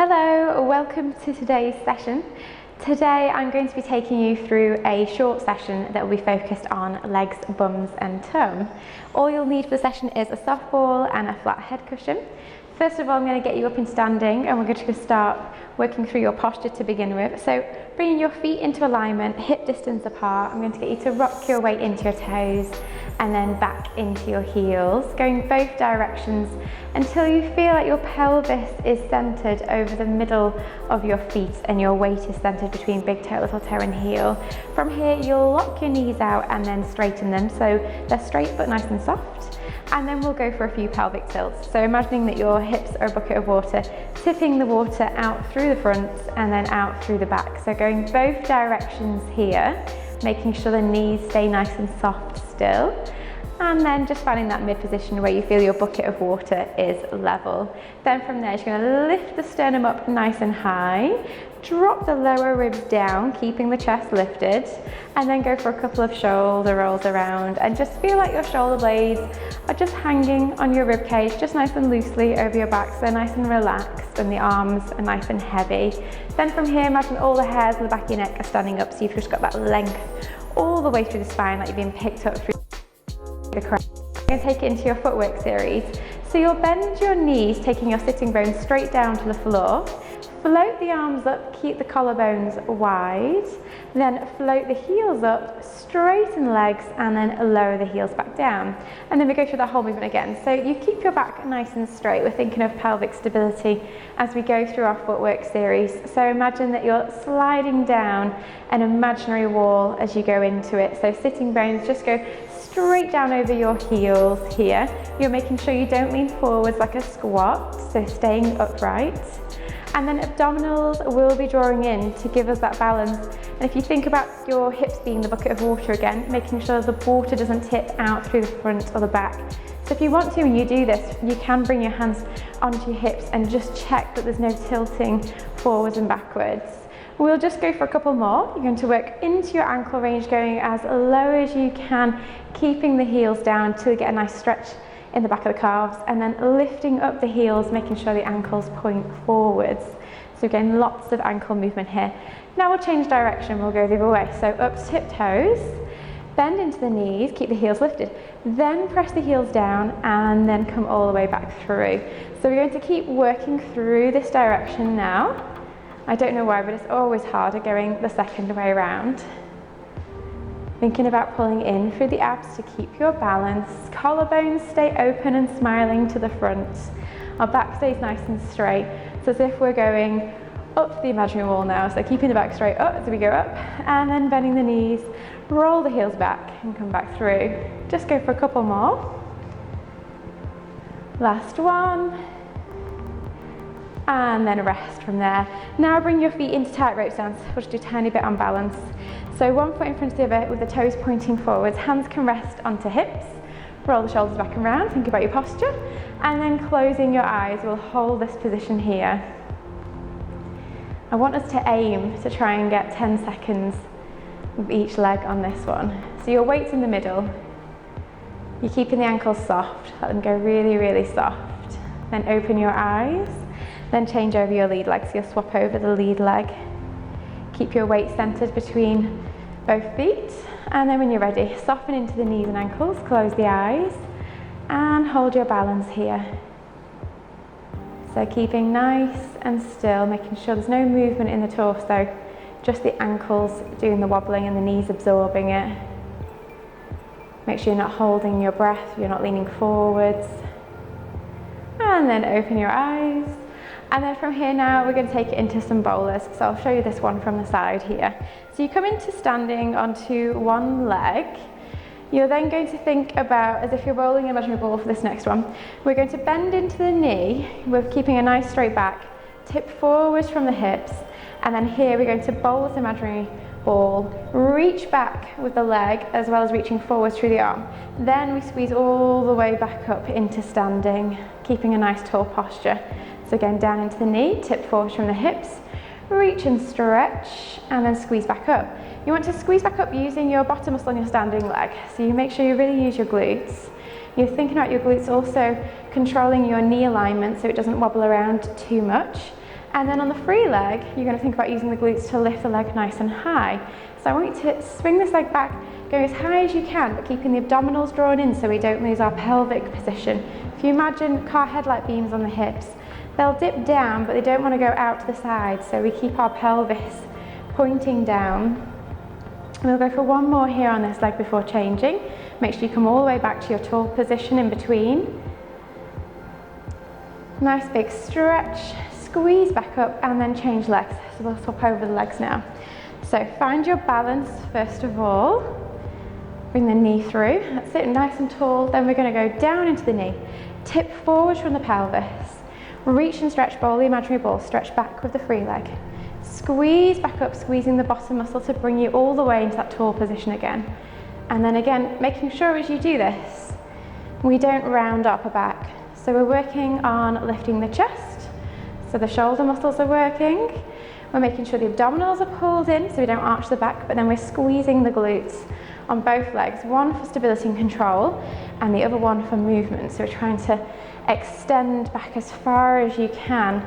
Hello, welcome to today's session. Today I'm going to be taking you through a short session that will be focused on legs, bums and tum. All you'll need for the session is a soft ball and a flat head cushion. First of all, I'm going to get you up in standing and we're going to start working through your posture to begin with. So bringing your feet into alignment, hip distance apart. I'm going to get you to rock your weight into your toes and then back into your heels, going both directions until you feel like your pelvis is centered over the middle of your feet and your weight is centered between big toe, little toe and heel. From here, you'll lock your knees out and then straighten them so they're straight but nice and soft. And then we'll go for a few pelvic tilts. So imagining that your hips are a bucket of water, tipping the water out through the front and then out through the back. So going both directions here, making sure the knees stay nice and soft still. And then just finding that mid position where you feel your bucket of water is level. Then from there, you're going to lift the sternum up nice and high, drop the lower ribs down, keeping the chest lifted, and then go for a couple of shoulder rolls around and just feel like your shoulder blades are just hanging on your rib cage, just nice and loosely over your back, so nice and relaxed, and the arms are nice and heavy. Then from here, imagine all the hairs on the back of your neck are standing up, so you've just got that length all the way through the spine, like you've been picked up through the crown. You're going to take it into your footwork series. So you'll bend your knees, taking your sitting bones straight down to the floor. Float the arms up, keep the collarbones wide. Then float the heels up, straighten legs, and then lower the heels back down. And then we go through the whole movement again. So you keep your back nice and straight. We're thinking of pelvic stability as we go through our footwork series. So imagine that you're sliding down an imaginary wall as you go into it. So sitting bones just go straight down over your heels here. You're making sure you don't lean forwards like a squat, so staying upright. And then abdominals will be drawing in to give us that balance. And if you think about your hips being the bucket of water again, making sure the water doesn't tip out through the front or the back. So if you want to, when you do this, you can bring your hands onto your hips and just check that there's no tilting forwards and backwards. We'll just go for a couple more. You're going to work into your ankle range, going as low as you can, keeping the heels down till you get a nice stretch in the back of the calves, and then lifting up the heels, making sure the ankles point forwards. So again, lots of ankle movement here. Now we'll change direction, we'll go the other way. So up to tip toes, bend into the knees, keep the heels lifted, then press the heels down and then come all the way back through. So we're going to keep working through this direction now. I don't know why, but it's always harder going the second way around. Thinking about pulling in through the abs to keep your balance. Collarbones stay open and smiling to the front. Our back stays nice and straight. So as if we're going up the imaginary wall now. So keeping the back straight up as we go up, and then bending the knees, roll the heels back and come back through. Just go for a couple more. Last one. And then rest from there. Now bring your feet into tightrope stance. We'll just do a tiny bit on balance. So one foot in front of the other with the toes pointing forwards. Hands can rest onto hips. Roll the shoulders back and round. Think about your posture. And then closing your eyes, we'll hold this position here. I want us to aim to try and get 10 seconds with each leg on this one. So your weight's in the middle. You're keeping the ankles soft. Let them go really, really soft. Then open your eyes. Then change over your lead leg, so you'll swap over the lead leg. Keep your weight centered between both feet, and then when you're ready, soften into the knees and ankles, close the eyes, and hold your balance here. So keeping nice and still, making sure there's no movement in the torso, just the ankles doing the wobbling and the knees absorbing it. Make sure you're not holding your breath, you're not leaning forwards. And then open your eyes. And then from here now, we're going to take it into some bowlers. So I'll show you this one from the side here. So you come into standing onto one leg. You're then going to think about, as if you're rolling an imaginary ball for this next one, we're going to bend into the knee with keeping a nice straight back, tip forwards from the hips, and then here we're going to bowl this imaginary ball, reach back with the leg as well as reaching forwards through the arm. Then we squeeze all the way back up into standing, keeping a nice tall posture. So again, down into the knee, tip forwards from the hips, reach and stretch, and then squeeze back up. You want to squeeze back up using your bottom muscle on your standing leg. So you make sure you really use your glutes. You're thinking about your glutes also controlling your knee alignment so it doesn't wobble around too much. And then on the free leg, you're going to think about using the glutes to lift the leg nice and high. So I want you to swing this leg back, go as high as you can, but keeping the abdominals drawn in so we don't lose our pelvic position. If you imagine car headlight beams on the hips, they'll dip down, but they don't want to go out to the side, so we keep our pelvis pointing down. And we'll go for one more here on this leg before changing. Make sure you come all the way back to your tall position in between. Nice big stretch, squeeze back up, and then change legs. So we'll swap over the legs now. So find your balance first of all. Bring the knee through. That's it, nice and tall. Then we're going to go down into the knee. Tip forward from the pelvis. Reach and stretch, bowl the imaginary ball. Stretch back with the free leg. Squeeze back up, squeezing the bottom muscle to bring you all the way into that tall position again. And then again, making sure as you do this, we don't round upper back. So we're working on lifting the chest. So the shoulder muscles are working. We're making sure the abdominals are pulled in so we don't arch the back, but then we're squeezing the glutes on both legs, one for stability and control, and the other one for movement. So we're trying to extend back as far as you can.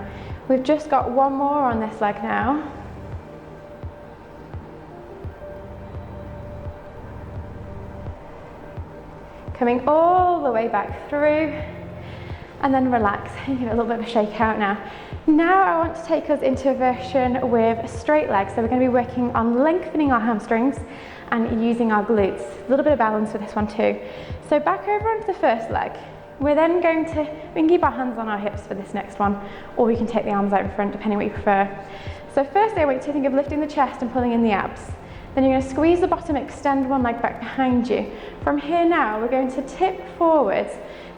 We've just got one more on this leg now. Coming all the way back through, and then relax. You give it a little bit of a shake out now. Now I want to take us into a version with straight legs. So we're going to be working on lengthening our hamstrings and using our glutes. A little bit of balance with this one too. So back over onto the first leg. We're then going to, we can keep our hands on our hips for this next one, or we can take the arms out in front, depending what you prefer. So firstly, I want you to think of lifting the chest and pulling in the abs. Then you're going to squeeze the bottom, extend one leg back behind you. From here now, we're going to tip forwards.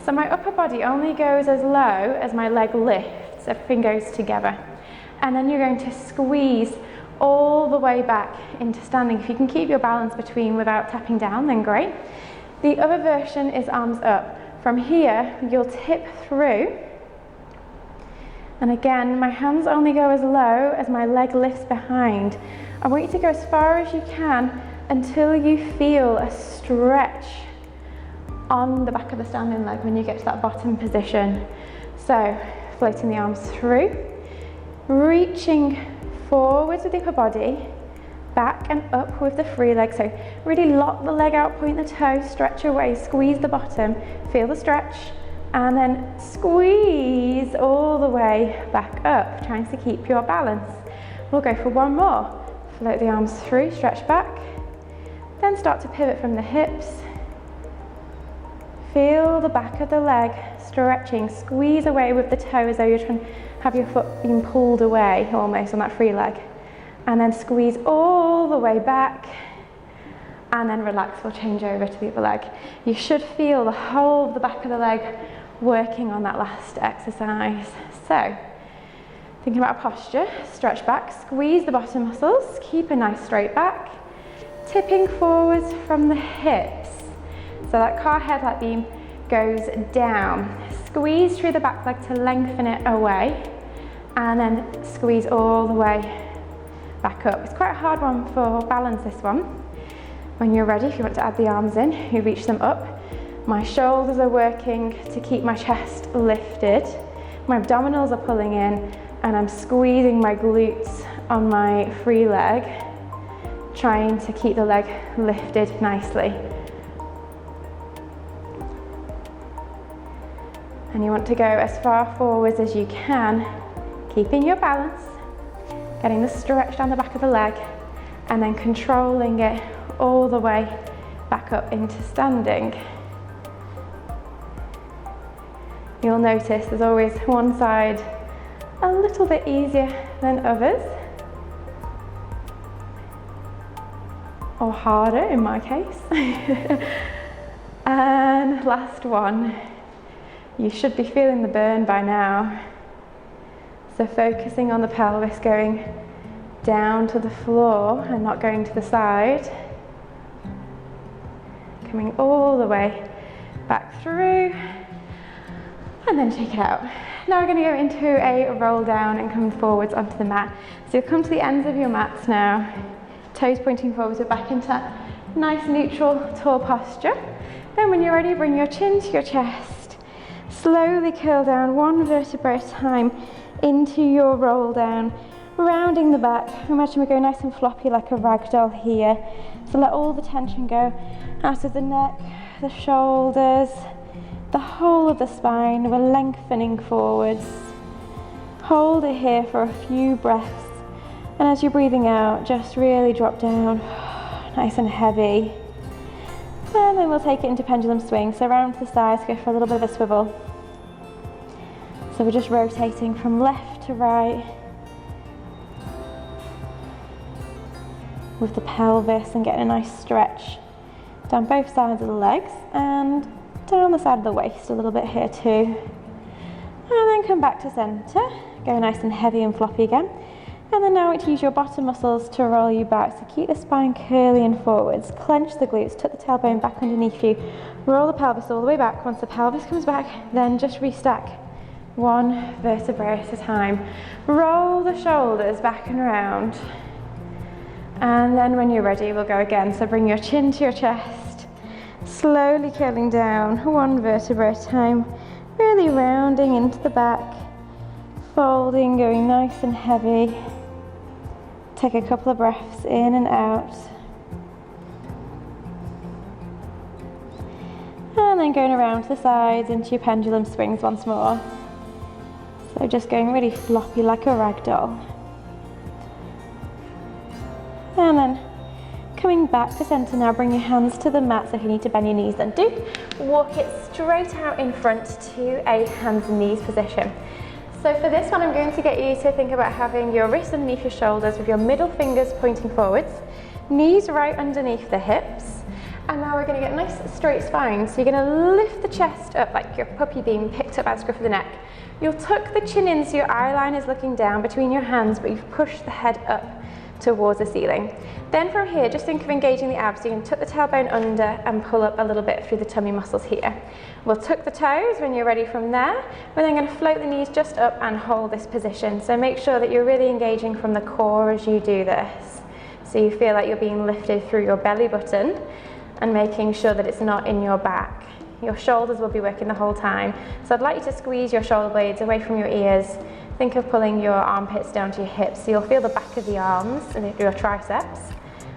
So my upper body only goes as low as my leg lifts, everything goes together. And then you're going to squeeze all the way back into standing. If you can keep your balance between without tapping down, then great. The other version is arms up. From here, you'll tip through. And again, my hands only go as low as my leg lifts behind. I want you to go as far as you can until you feel a stretch on the back of the standing leg when you get to that bottom position. So, floating the arms through, reaching forwards with the upper body, back and up with the free leg. So really lock the leg out, point the toe, stretch away, squeeze the bottom, feel the stretch, and then squeeze all the way back up, trying to keep your balance. We'll go for one more. Float the arms through, stretch back, then start to pivot from the hips. Feel the back of the leg stretching, squeeze away with the toe as though you're trying to have your foot being pulled away almost on that free leg. And then squeeze all the way back, and then relax. We'll change over to the other leg. You should feel the whole of the back of the leg working on that last exercise. So, thinking about posture, stretch back, squeeze the bottom muscles, keep a nice straight back, tipping forwards from the hips. So that car headlight beam goes down. Squeeze through the back leg to lengthen it away, and then squeeze all the way back up. It's quite a hard one for balance, this one. When you're ready, if you want to add the arms in, you reach them up. My shoulders are working to keep my chest lifted. My abdominals are pulling in, and I'm squeezing my glutes on my free leg, trying to keep the leg lifted nicely. And you want to go as far forwards as you can, keeping your balance, getting the stretch down the back of the leg, and then controlling it all the way back up into standing. You'll notice there's always one side a little bit easier than others, or harder in my case. And last one. You should be feeling the burn by now. So focusing on the pelvis going down to the floor and not going to the side. Coming all the way back through, and then shake it out. Now we're going to go into a roll down and come forwards onto the mat. So you'll come to the ends of your mats now, toes pointing forwards, we're back into that nice neutral tall posture. Then when you're ready, bring your chin to your chest. Slowly curl down one vertebra at a time into your roll down, rounding the back. Imagine we go nice and floppy like a rag doll here. So let all the tension go out of the neck, the shoulders, the whole of the spine. We're lengthening forwards. Hold it here for a few breaths. And as you're breathing out, just really drop down, nice and heavy. And then we'll take it into pendulum swing. So around to the sides, go for a little bit of a swivel. So we're just rotating from left to right with the pelvis and getting a nice stretch down both sides of the legs and down the side of the waist a little bit here too. And then come back to center, go nice and heavy and floppy again. And then now I want to use your bottom muscles to roll you back. So keep the spine curly and forwards, clench the glutes, tuck the tailbone back underneath you, roll the pelvis all the way back. Once the pelvis comes back, then just restack. One vertebrae at a time. Roll the shoulders back and round. And then when you're ready, we'll go again. So bring your chin to your chest, slowly curling down, one vertebra at a time, really rounding into the back, folding, going nice and heavy. Take a couple of breaths in and out. And then going around to the sides into your pendulum swings once more. So just going really floppy like a rag doll. And then coming back to center now, bring your hands to the mat. So if you need to bend your knees, then do. Walk it straight out in front to a hands and knees position. So for this one, I'm going to get you to think about having your wrists underneath your shoulders with your middle fingers pointing forwards, knees right underneath the hips. And now we're going to get a nice straight spine. So you're going to lift the chest up like your puppy being picked up by the scruff of the neck. You'll tuck the chin in so your eye line is looking down between your hands, but you've pushed the head up towards the ceiling. Then from here, just think of engaging the abs. So you can tuck the tailbone under and pull up a little bit through the tummy muscles here. We'll tuck the toes when you're ready from there. We're then going to float the knees just up and hold this position. So make sure that you're really engaging from the core as you do this. So you feel like you're being lifted through your belly button and making sure that it's not in your back. Your shoulders will be working the whole time. So I'd like you to squeeze your shoulder blades away from your ears. Think of pulling your armpits down to your hips. So you'll feel the back of the arms and your triceps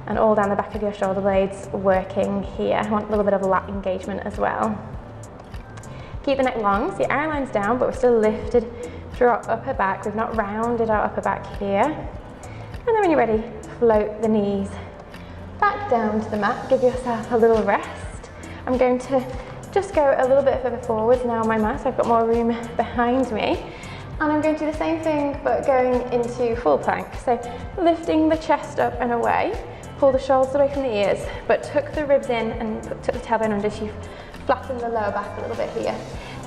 and all down the back of your shoulder blades working here. I want a little bit of lat engagement as well. Keep the neck long, so your eye line's down, but we're still lifted through our upper back. We've not rounded our upper back here. And then when you're ready, float the knees back down to the mat. Give yourself a little rest. I'm going to just go a little bit further forwards now on my mat, so I've got more room behind me. And I'm going to do the same thing, but going into full plank. So lifting the chest up and away, pull the shoulders away from the ears, but tuck the ribs in and tuck the tailbone under so you flatten the lower back a little bit here.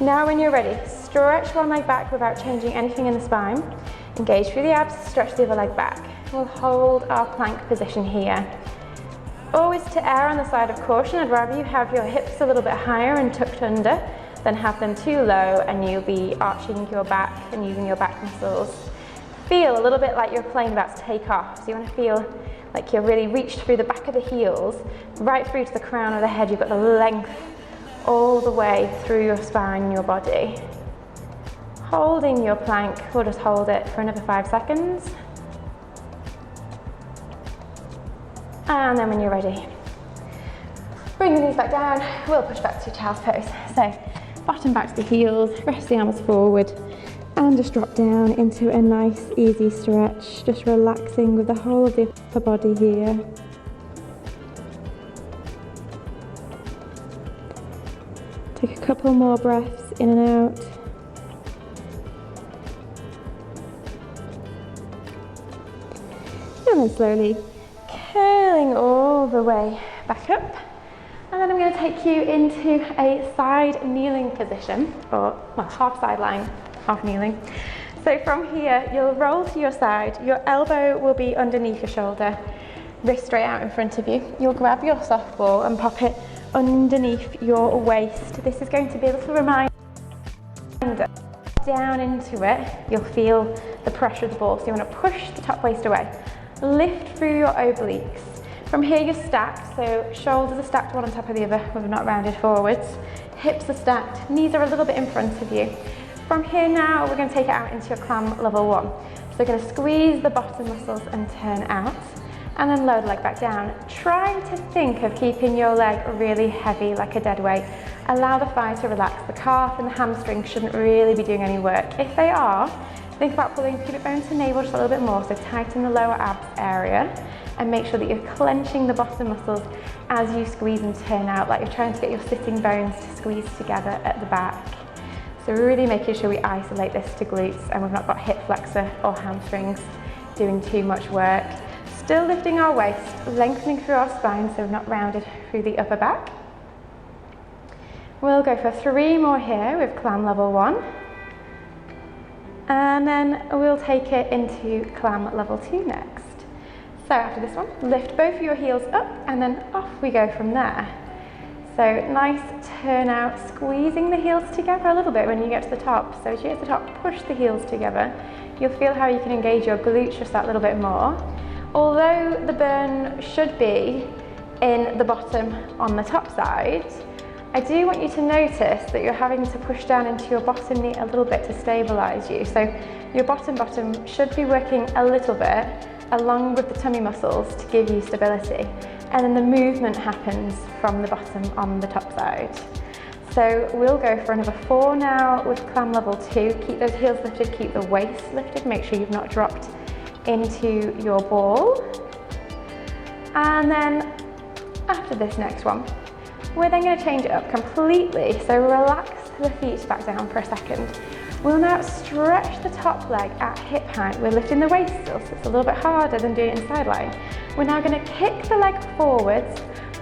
Now when you're ready, stretch one leg back without changing anything in the spine. Engage through the abs, stretch the other leg back. We'll hold our plank position here. Always to err on the side of caution, I'd rather you have your hips a little bit higher and tucked under than have them too low and you'll be arching your back and using your back muscles. Feel a little bit like you're playing about to take off. So you want to feel like you're really reached through the back of the heels, right through to the crown of the head. You've got the length all the way through your spine and your body. Holding your plank, we'll just hold it for another 5 seconds. And then when you're ready, bring the knees back down, we'll push back to child's pose. So bottom back to the heels, rest the arms forward, and just drop down into a nice easy stretch, just relaxing with the whole of the upper body here. Take a couple more breaths in and out. And then slowly curling all the way back up. And then I'm going to take you into a side kneeling position, or well, half side lying, half kneeling. So from here, you'll roll to your side. Your elbow will be underneath your shoulder, wrist straight out in front of you. You'll grab your softball and pop it underneath your waist. This is going to be a little reminder. Down into it, you'll feel the pressure of the ball. So you want to push the top waist away. Lift through your obliques. From here you're stacked, so shoulders are stacked one on top of the other, we've not rounded forwards. Hips are stacked, knees are a little bit in front of you. From here now, we're going to take it out into your clam level 1. So we're going to squeeze the bottom muscles and turn out, and then lower the leg back down. Trying to think of keeping your leg really heavy, like a dead weight. Allow the thigh to relax. The calf and the hamstring shouldn't really be doing any work. If they are, think about pulling pubic bone to navel just a little bit more, so tighten the lower abs area, and make sure that you're clenching the bottom muscles as you squeeze and turn out, like you're trying to get your sitting bones to squeeze together at the back. So we're really making sure we isolate this to glutes and we've not got hip flexor or hamstrings doing too much work. Still lifting our waist, lengthening through our spine so we're not rounded through the upper back. We'll go for 3 more here with clam level 1. And then we'll take it into clam level 2 next. So after this one, lift both of your heels up and then off we go from there. So nice turn out, squeezing the heels together a little bit when you get to the top. So as you get to the top, push the heels together. You'll feel how you can engage your glutes just that little bit more. Although the burn should be in the bottom on the top side, I do want you to notice that you're having to push down into your bottom knee a little bit to stabilise you. So your bottom should be working a little bit along with the tummy muscles to give you stability. And then the movement happens from the bottom on the top side. So we'll go for another 4 now with clam level 2. Keep those heels lifted, keep the waist lifted, make sure you've not dropped into your ball. And then after this next one, we're then going to change it up completely. So relax the feet back down for a second. We'll now stretch the top leg at hip height. We're lifting the waist still, so it's a little bit harder than doing it in sideline. We're now going to kick the leg forwards,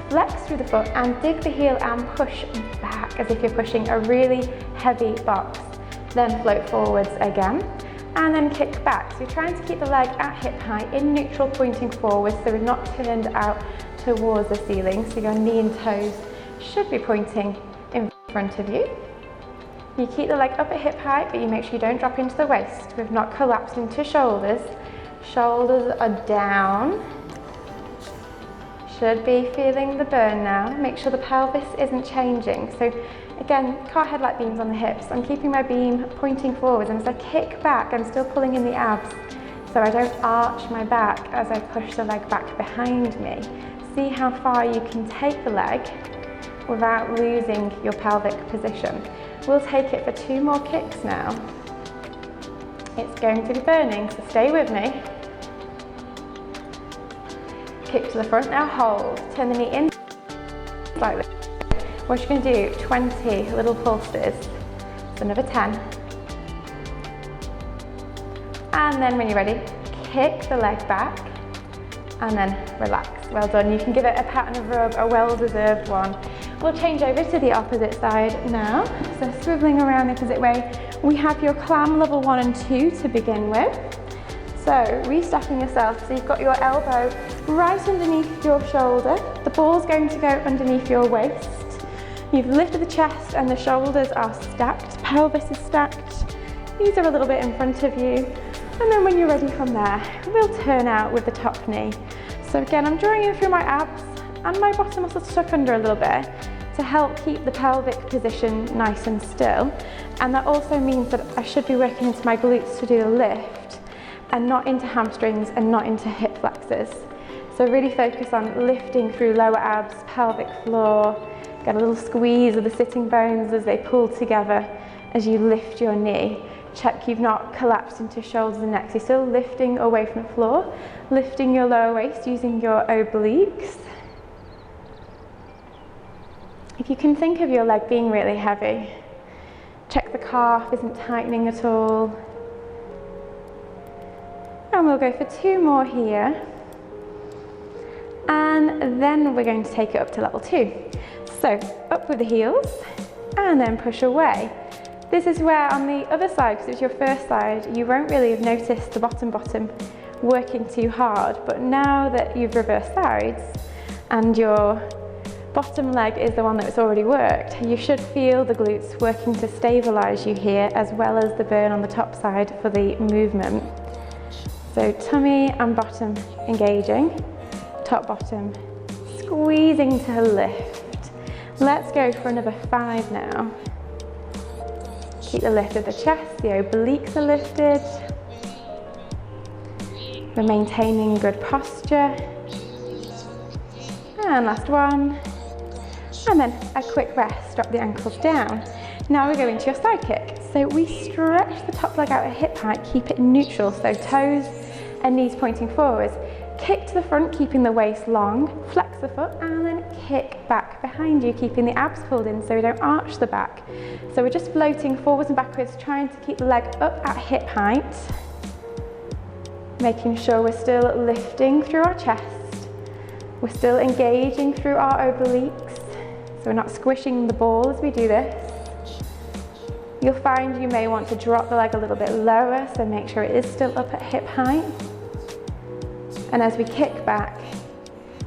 flex through the foot and dig the heel and push back as if you're pushing a really heavy box. Then float forwards again and then kick back. So you're trying to keep the leg at hip height in neutral, pointing forwards so we're not turned out towards the ceiling. So your knee and toes should be pointing in front of you. You keep the leg up at hip height, but you make sure you don't drop into the waist. We've not collapsed into shoulders. Shoulders are down. Should be feeling the burn now. Make sure the pelvis isn't changing. So again, car headlight beams on the hips. I'm keeping my beam pointing forwards, and as I kick back, I'm still pulling in the abs so I don't arch my back as I push the leg back behind me. See how far you can take the leg without losing your pelvic position. We'll take it for 2 more kicks now. It's going to be burning, so stay with me. Kick to the front, now hold. Turn the knee in slightly. What you're going to do, 20 little pulses. So another 10. And then when you're ready, kick the leg back and then relax. Well done. You can give it a pat and a rub, a well-deserved one. We'll change over to the opposite side now. So swiveling around the opposite way, we have your clam level 1 and 2 to begin with. So restacking yourself, so you've got your elbow right underneath your shoulder. The ball's going to go underneath your waist. You've lifted the chest and the shoulders are stacked, pelvis is stacked. Knees are a little bit in front of you. And then when you're ready from there, we'll turn out with the top knee. So again, I'm drawing in through my abs and my bottom muscles tuck under a little bit to help keep the pelvic position nice and still. And that also means that I should be working into my glutes to do the lift and not into hamstrings and not into hip flexors. So really focus on lifting through lower abs, pelvic floor, get a little squeeze of the sitting bones as they pull together as you lift your knee. Check you've not collapsed into shoulders and neck. So you're still lifting away from the floor, lifting your lower waist using your obliques. If you can think of your leg being really heavy, check the calf isn't tightening at all. And we'll go for 2 more here. And then we're going to take it up to level 2. So up with the heels and then push away. This is where on the other side, because it's your first side, you won't really have noticed the bottom working too hard. But now that you've reversed sides and your bottom leg is the one that's already worked, you should feel the glutes working to stabilize you here, as well as the burn on the top side for the movement. So tummy and bottom engaging, top bottom squeezing to lift. Let's go for another 5 now. Keep the lift of the chest, the obliques are lifted. We're maintaining good posture. And last one. And then a quick rest, drop the ankles down. Now we go into your side kick. So we stretch the top leg out at hip height, keep it neutral, so toes and knees pointing forwards. Kick to the front, keeping the waist long, flex the foot, and then kick back behind you, keeping the abs pulled in so we don't arch the back. So we're just floating forwards and backwards, trying to keep the leg up at hip height, making sure we're still lifting through our chest. We're still engaging through our obliques, so we're not squishing the ball as we do this. You'll find you may want to drop the leg a little bit lower, so make sure it is still up at hip height. And as we kick back,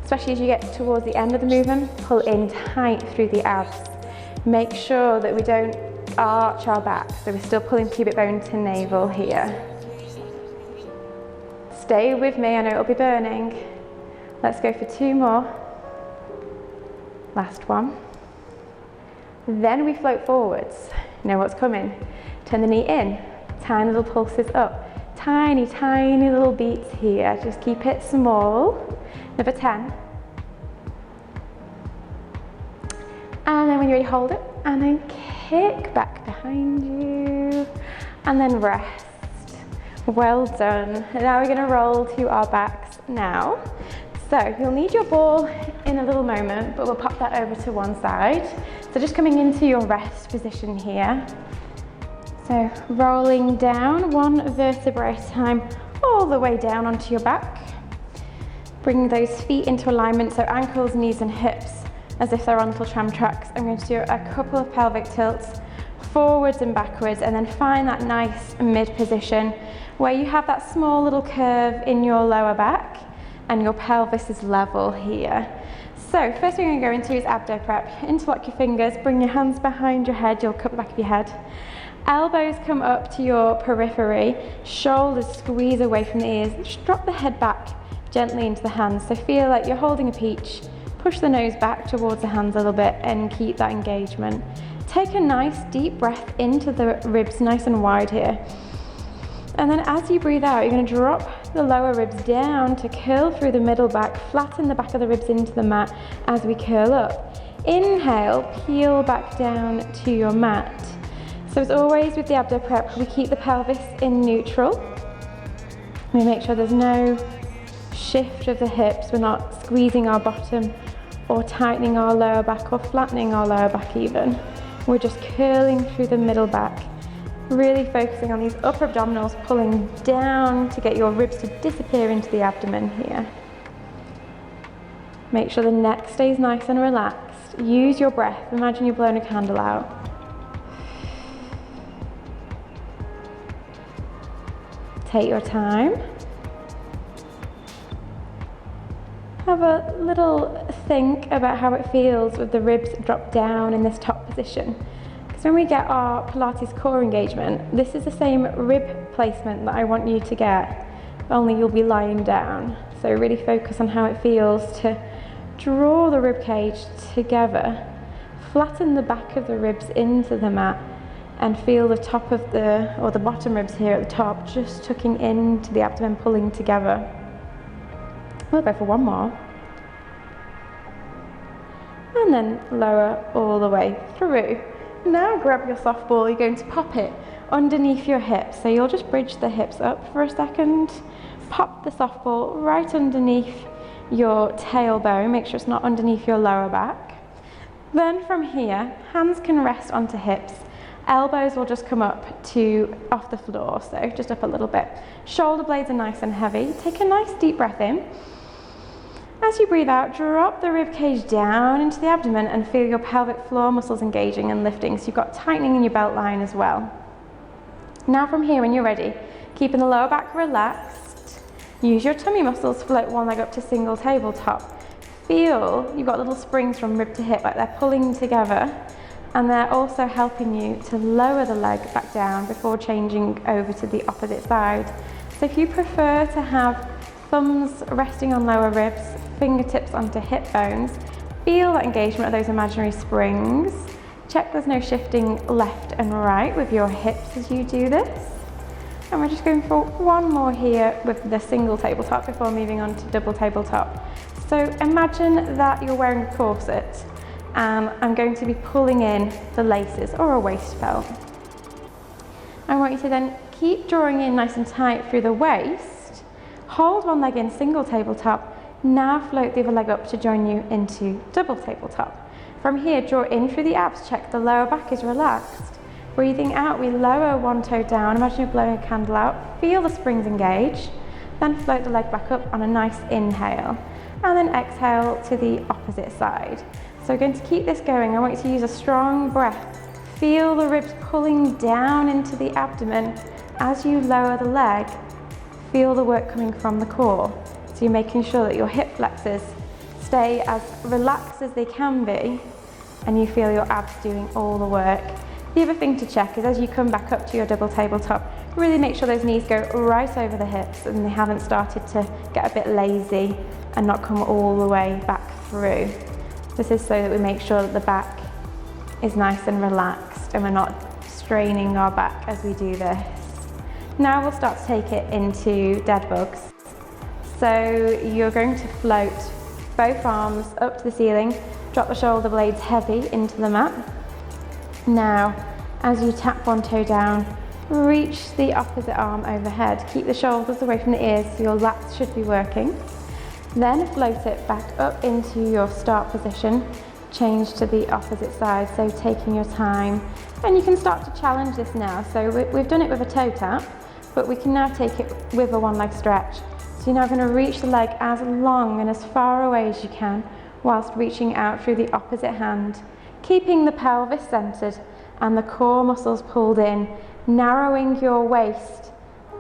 especially as you get towards the end of the movement, pull in tight through the abs. Make sure that we don't arch our back, so we're still pulling pubic bone to navel here. Stay with me, I know it'll be burning. Let's go for 2 more. Last one. Then we float forwards. You know what's coming. Turn the knee in, tiny little pulses up. Tiny, tiny little beats here. Just keep it small. Number 10. And then when you're ready, hold it. And then kick back behind you. And then rest. Well done. Now we're going to roll to our backs now. So you'll need your ball in a little moment, but we'll pop that over to one side. So just coming into your rest position here. So rolling down 1 vertebra at a time, all the way down onto your back. Bringing those feet into alignment, so ankles, knees and hips, as if they're on little tram tracks. I'm going to do a couple of pelvic tilts, forwards and backwards, and then find that nice mid position where you have that small little curve in your lower back and your pelvis is level here. So first thing we're going to go into is abdo prep. Interlock your fingers, bring your hands behind your head, you'll cup the back of your head. Elbows come up to your periphery, shoulders squeeze away from the ears. Just drop the head back gently into the hands. So feel like you're holding a peach. Push the nose back towards the hands a little bit and keep that engagement. Take a nice deep breath into the ribs, nice and wide here. And then as you breathe out, you're going to drop the lower ribs down to curl through the middle back, flatten the back of the ribs into the mat as we curl up. Inhale, peel back down to your mat. So as always with the abdo prep, we keep the pelvis in neutral. We make sure there's no shift of the hips. We're not squeezing our bottom or tightening our lower back or flattening our lower back even. We're just curling through the middle back. Really focusing on these upper abdominals, pulling down to get your ribs to disappear into the abdomen here. Make sure the neck stays nice and relaxed. Use your breath. Imagine you're blowing a candle out. Take your time. Have a little think about how it feels with the ribs dropped down in this top position. Because when we get our Pilates core engagement, this is the same rib placement that I want you to get, only you'll be lying down. So really focus on how it feels to draw the rib cage together, flatten the back of the ribs into the mat, and feel the top of the bottom ribs here at the top just tucking into the abdomen, pulling together. We'll go for 1 more. And then lower all the way through. Now grab your soft ball, you're going to pop it underneath your hips. So you'll just bridge the hips up for a second, pop the soft ball right underneath your tailbone, make sure it's not underneath your lower back. Then from here, hands can rest onto hips, elbows will just come up to off the floor, so just up a little bit. Shoulder blades are nice and heavy. Take a nice deep breath in. As you breathe out, drop the rib cage down into the abdomen and feel your pelvic floor muscles engaging and lifting. So you've got tightening in your belt line as well. Now from here, when you're ready, keeping the lower back relaxed, use your tummy muscles, float one leg up to single tabletop. Feel you've got little springs from rib to hip, like they're pulling together, and they're also helping you to lower the leg back down before changing over to the opposite side. So if you prefer to have thumbs resting on lower ribs, fingertips onto hip bones, feel that engagement of those imaginary springs. Check there's no shifting left and right with your hips as you do this. And we're just going for one more here with the single tabletop before moving on to double tabletop. So imagine that you're wearing a corset and I'm going to be pulling in the laces or a waist belt. I want you to then keep drawing in nice and tight through the waist, hold one leg in single tabletop, now float the other leg up to join you into double tabletop. From here, draw in through the abs, check the lower back is relaxed. Breathing out, we lower one toe down, imagine you're blowing a candle out, feel the springs engage, then float the leg back up on a nice inhale, and then exhale to the opposite side. So we're going to keep this going. I want you to use a strong breath. Feel the ribs pulling down into the abdomen as you lower the leg. Feel the work coming from the core. So you're making sure that your hip flexors stay as relaxed as they can be, and you feel your abs doing all the work. The other thing to check is as you come back up to your double tabletop, really make sure those knees go right over the hips and they haven't started to get a bit lazy and not come all the way back through. This is so that we make sure that the back is nice and relaxed and we're not straining our back as we do this. Now we'll start to take it into dead bugs. So you're going to float both arms up to the ceiling, drop the shoulder blades heavy into the mat. Now, as you tap one toe down, reach the opposite arm overhead. Keep the shoulders away from the ears so your lats should be working. Then float it back up into your start position. Change to the opposite side, so taking your time. And you can start to challenge this now. So we've done it with a toe tap, but we can now take it with a one leg stretch. So you're now going to reach the leg as long and as far away as you can, whilst reaching out through the opposite hand. Keeping the pelvis centered and the core muscles pulled in, narrowing your waist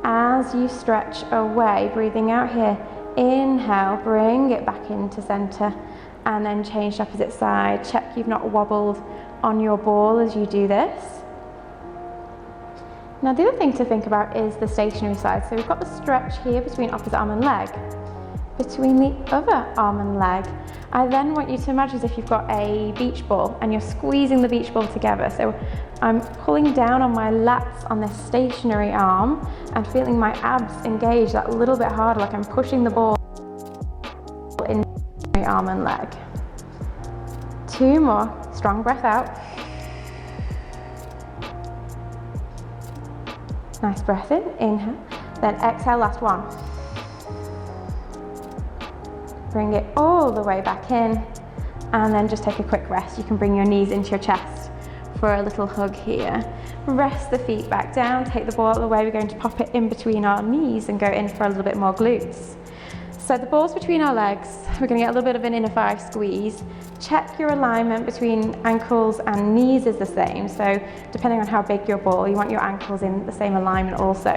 as you stretch away. Breathing out here, inhale, bring it back into center, and then change the opposite side. Check you've not wobbled on your ball as you do this. Now the other thing to think about is the stationary side. So we've got the stretch here between opposite arm and leg. Between the other arm and leg, I then want you to imagine as if you've got a beach ball and you're squeezing the beach ball together. So I'm pulling down on my lats on this stationary arm and feeling my abs engage that little bit harder, like I'm pushing the ball in the arm and leg. Two more, strong breath out. Nice breath in, inhale, then exhale, last one. Bring it all the way back in, and then just take a quick rest. You can bring your knees into your chest for a little hug here. Rest the feet back down, take the ball out of the way. We're going to pop it in between our knees and go in for a little bit more glutes. So the ball's between our legs. We're going to get a little bit of an inner thigh squeeze. Check your alignment between ankles and knees is the same. So depending on how big your ball, you want your ankles in the same alignment also.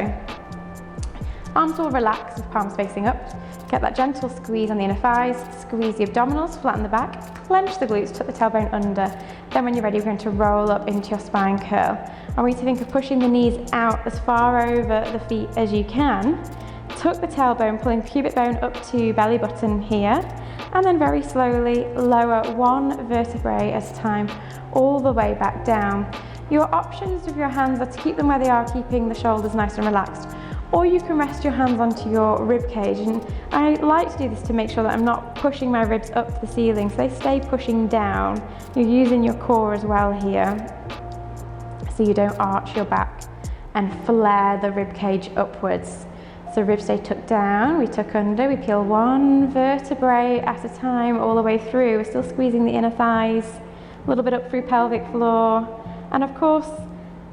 Arms will relax with palms facing up. Get that gentle squeeze on the inner thighs, squeeze the abdominals, flatten the back, clench the glutes, tuck the tailbone under. Then when you're ready, we're going to roll up into your spine curl. I want you to think of pushing the knees out as far over the feet as you can. Tuck the tailbone, pulling the pubic bone up to belly button here, and then very slowly lower one vertebrae at a time, all the way back down. Your options with your hands are to keep them where they are, keeping the shoulders nice and relaxed, or you can rest your hands onto your rib cage. And I like to do this to make sure that I'm not pushing my ribs up to the ceiling, so they stay pushing down. You're using your core as well here, so you don't arch your back and flare the rib cage upwards. So ribs stay tucked down, we tuck under, we peel one vertebrae at a time all the way through. We're still squeezing the inner thighs, a little bit up through pelvic floor. And of course,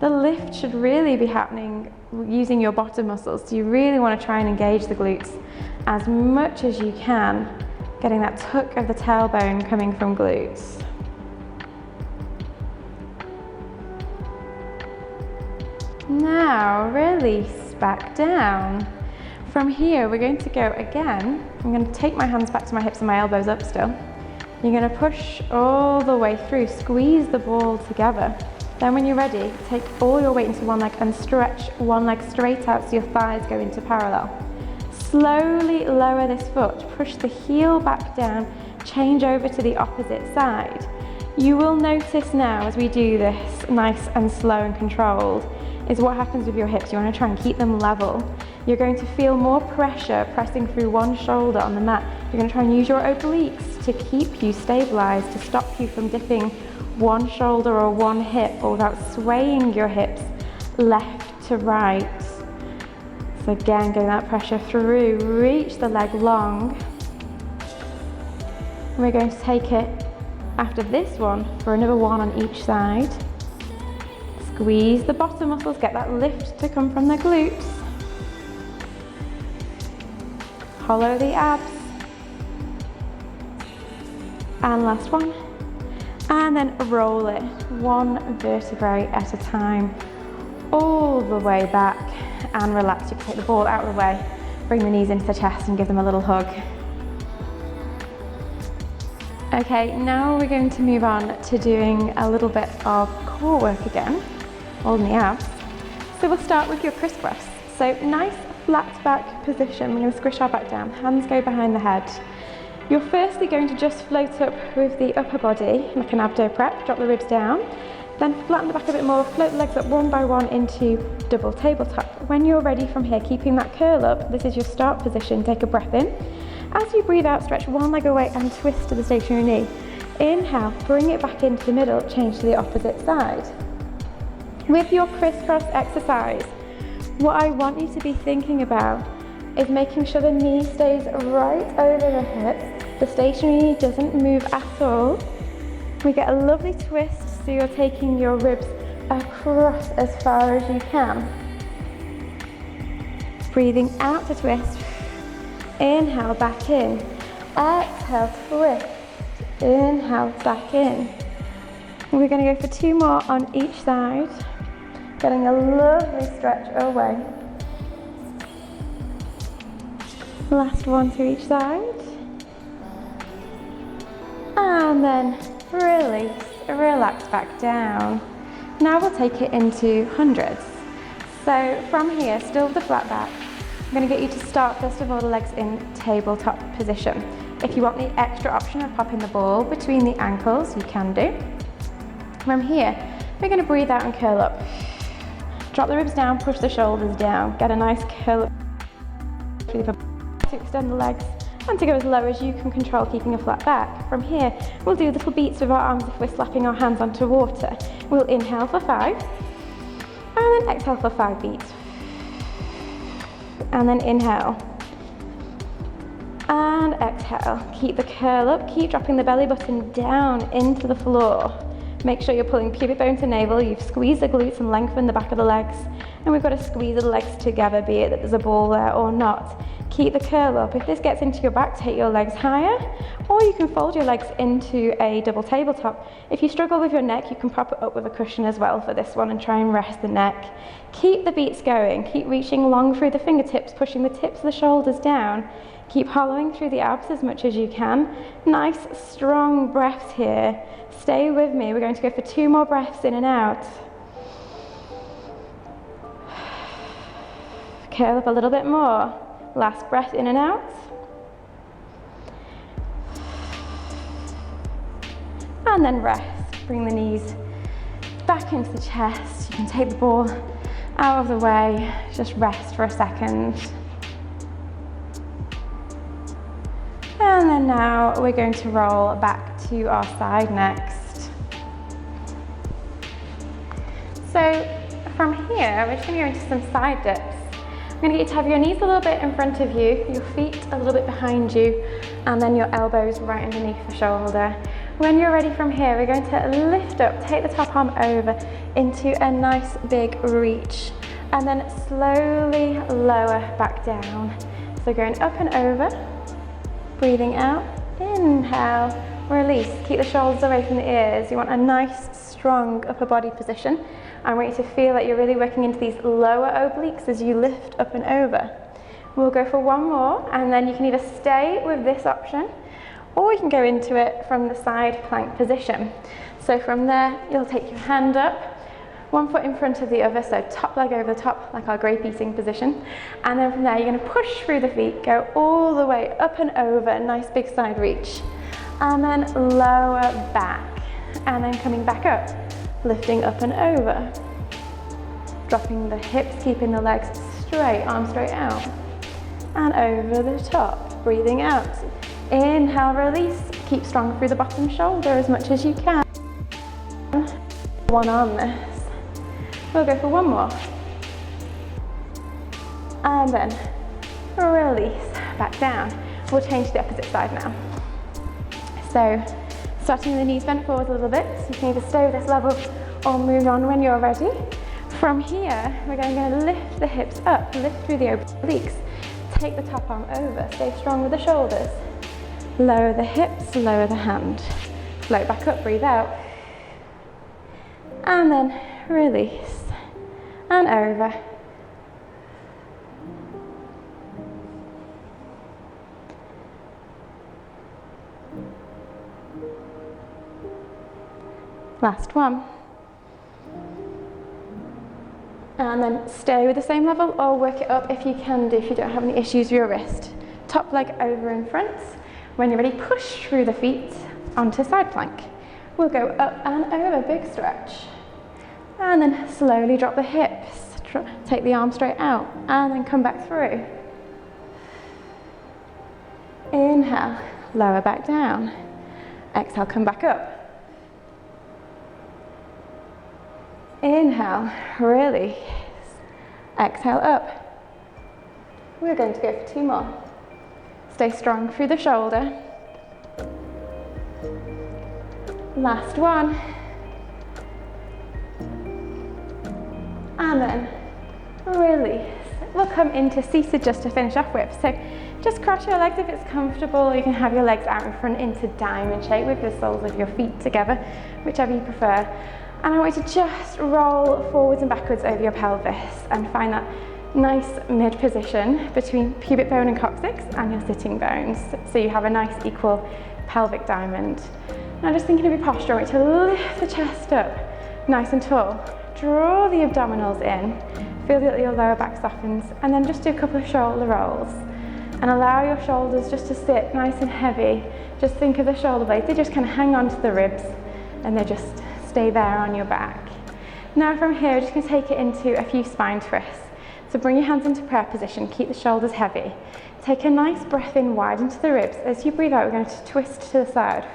the lift should really be happening using your bottom muscles. So you really want to try and engage the glutes as much as you can, getting that tuck of the tailbone coming from glutes. Now release back down. From here, we're going to go again. I'm going to take my hands back to my hips and my elbows up still. You're going to push all the way through, squeeze the ball together. Then when you're ready, take all your weight into one leg and stretch one leg straight out so your thighs go into parallel. Slowly lower this foot, push the heel back down, change over to the opposite side. You will notice now as we do this nice and slow and controlled is what happens with your hips. You want to try and keep them level. You're going to feel more pressure pressing through one shoulder on the mat. You're going to try and use your obliques to keep you stabilized, to stop you from dipping one shoulder or one hip, or without swaying your hips left to right. So again, getting that pressure through, reach the leg long. And we're going to take it after this one for another one on each side. Squeeze the bottom muscles, get that lift to come from the glutes. Hollow the abs. And last one. And then roll it, one vertebrae at a time, all the way back, and relax. You can take the ball out of the way, bring the knees into the chest and give them a little hug. Okay, now we're going to move on to doing a little bit of core work again, holding the abs. So we'll start with your crisscross. So nice flat back position. We're going to squish our back down, hands go behind the head. You're firstly going to just float up with the upper body, like an abdo prep, drop the ribs down, then flatten the back a bit more, float the legs up one by one into double tabletop. When you're ready from here, keeping that curl up, this is your start position, take a breath in. As you breathe out, stretch one leg away and twist to the stationary knee. Inhale, bring it back into the middle, change to the opposite side. With your crisscross exercise, what I want you to be thinking about is making sure the knee stays right over the hip. The stationary knee doesn't move at all. We get a lovely twist, so you're taking your ribs across as far as you can. Breathing out to twist. Inhale, back in. Exhale, twist. Inhale, back in. We're going to go for two more on each side. Getting a lovely stretch away. Last one to each side. And then release, relax back down. Now we'll take it into hundreds. So from here, still with the flat back, I'm going to get you to start first of all the legs in tabletop position. If you want the extra option of popping the ball between the ankles, you can do. From here, we're going to breathe out and curl up. Drop the ribs down, push the shoulders down, get a nice curl up to extend the legs and to go as low as you can control, keeping a flat back. From here, we'll do little beats with our arms if we're slapping our hands onto water. We'll inhale for 5 and then exhale for 5 beats. And then inhale and exhale. Keep the curl up, keep dropping the belly button down into the floor. Make sure you're pulling pubic bone to navel. You've squeezed the glutes and lengthened the back of the legs. And we've got to squeeze the legs together, be it that there's a ball there or not. Keep the curl up. If this gets into your back, take your legs higher, or you can fold your legs into a double tabletop. If you struggle with your neck, you can prop it up with a cushion as well for this one and try and rest the neck. Keep the beats going. Keep reaching long through the fingertips, pushing the tips of the shoulders down. Keep hollowing through the abs as much as you can. Nice, strong breaths here. Stay with me. We're going to go for 2 more breaths in and out. Curl up a little bit more. Last breath in and out. And then rest. Bring the knees back into the chest. You can take the ball out of the way. Just rest for a second. And then now we're going to roll back to our side next. So from here, we're just going to go into some side dips. I'm going to get you to have your knees a little bit in front of you, your feet a little bit behind you, and then your elbows right underneath the shoulder. When you're ready from here, we're going to lift up, take the top arm over into a nice big reach, and then slowly lower back down. So going up and over, breathing out, inhale, release. Keep the shoulders away from the ears. You want a nice, strong upper body position. I want you to feel that you're really working into these lower obliques as you lift up and over. We'll go for one more, and then you can either stay with this option, or you can go into it from the side plank position. So from there, you'll take your hand up, one foot in front of the other, so top leg over the top, like our grape eating position. And then from there, you're going to push through the feet, go all the way up and over, nice big side reach. And then lower back. and then coming back up, lifting up and over. Dropping the hips, keeping the legs straight, arms straight out. And over the top, breathing out. Inhale, release. Keep strong through the bottom shoulder as much as you can. One on this. We'll go for one more. And then release, back down. We'll change to the opposite side now. So, starting with the knees bent forward a little bit, so you can either stay with this level or move on when you're ready. From here, we're going to lift the hips up, lift through the obliques. Take the top arm over, stay strong with the shoulders. Lower the hips, lower the hand. Float back up, breathe out. And then release. And over. Last one. And then stay with the same level or work it up if you can do, if you don't have any issues with your wrist. Top leg over in front. When you're ready, push through the feet onto side plank. We'll go up and over, big stretch. And then slowly drop the hips. Take the arm straight out and then come back through. Inhale, lower back down. Exhale, come back up. Inhale, release. Exhale, up. We're going to go for two more. Stay strong through the shoulder. Last one. And then release. We'll come into seated just to finish off with. So just cross your legs if it's comfortable. You can have your legs out in front into diamond shape with the soles of your feet together, whichever you prefer. And I want you to just roll forwards and backwards over your pelvis and find that nice mid position between pubic bone and coccyx and your sitting bones. So you have a nice equal pelvic diamond. Now just thinking of your posture, I want you to lift the chest up nice and tall. Draw the abdominals in. Feel that your lower back softens. And then just do a couple of shoulder rolls. And allow your shoulders just to sit nice and heavy. Just think of the shoulder blades. They just kind of hang on to the ribs and they just stay there on your back. Now from here, we're just going to take it into a few spine twists. So bring your hands into prayer position, keep the shoulders heavy. Take a nice breath in wide into the ribs. As you breathe out, we're going to twist to the side.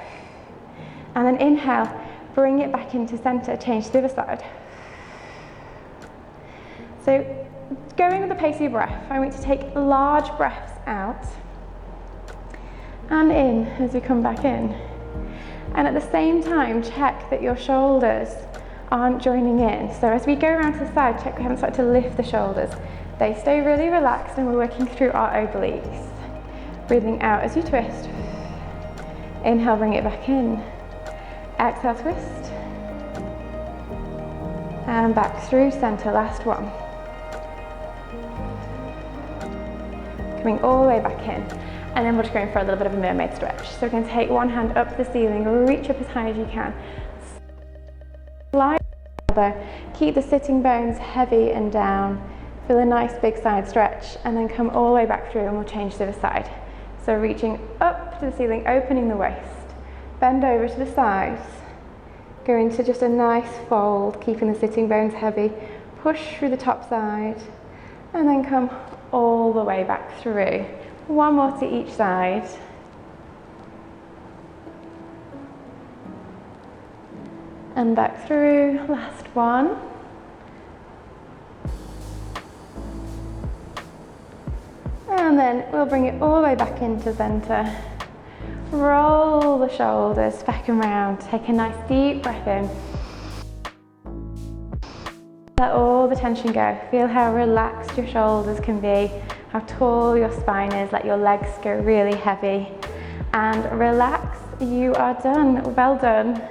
And then inhale, bring it back into center, change to the other side. So going with the pace of your breath, I want you to take large breaths out and in as we come back in. And at the same time, check that your shoulders aren't joining in. So as we go around to the side, check we haven't started to lift the shoulders. They stay really relaxed and we're working through our obliques. Breathing out as you twist. Inhale, bring it back in. Exhale, twist. And back through center, last one. Coming all the way back in. And then we're just going for a little bit of a mermaid stretch. So we're going to take one hand up the ceiling, reach up as high as you can. Slide elbow, keep the sitting bones heavy and down. Feel a nice big side stretch and then come all the way back through and we'll change to the side. So reaching up to the ceiling, opening the waist. Bend over to the sides. Go into just a nice fold, keeping the sitting bones heavy. Push through the top side and then come all the way back through. One more to each side. And back through, last one. And then we'll bring it all the way back into center. Roll the shoulders back and round. Take a nice deep breath in. Let all the tension go. Feel how relaxed your shoulders can be, how tall your spine is. Let your legs go really heavy. And relax, you are done. Well done.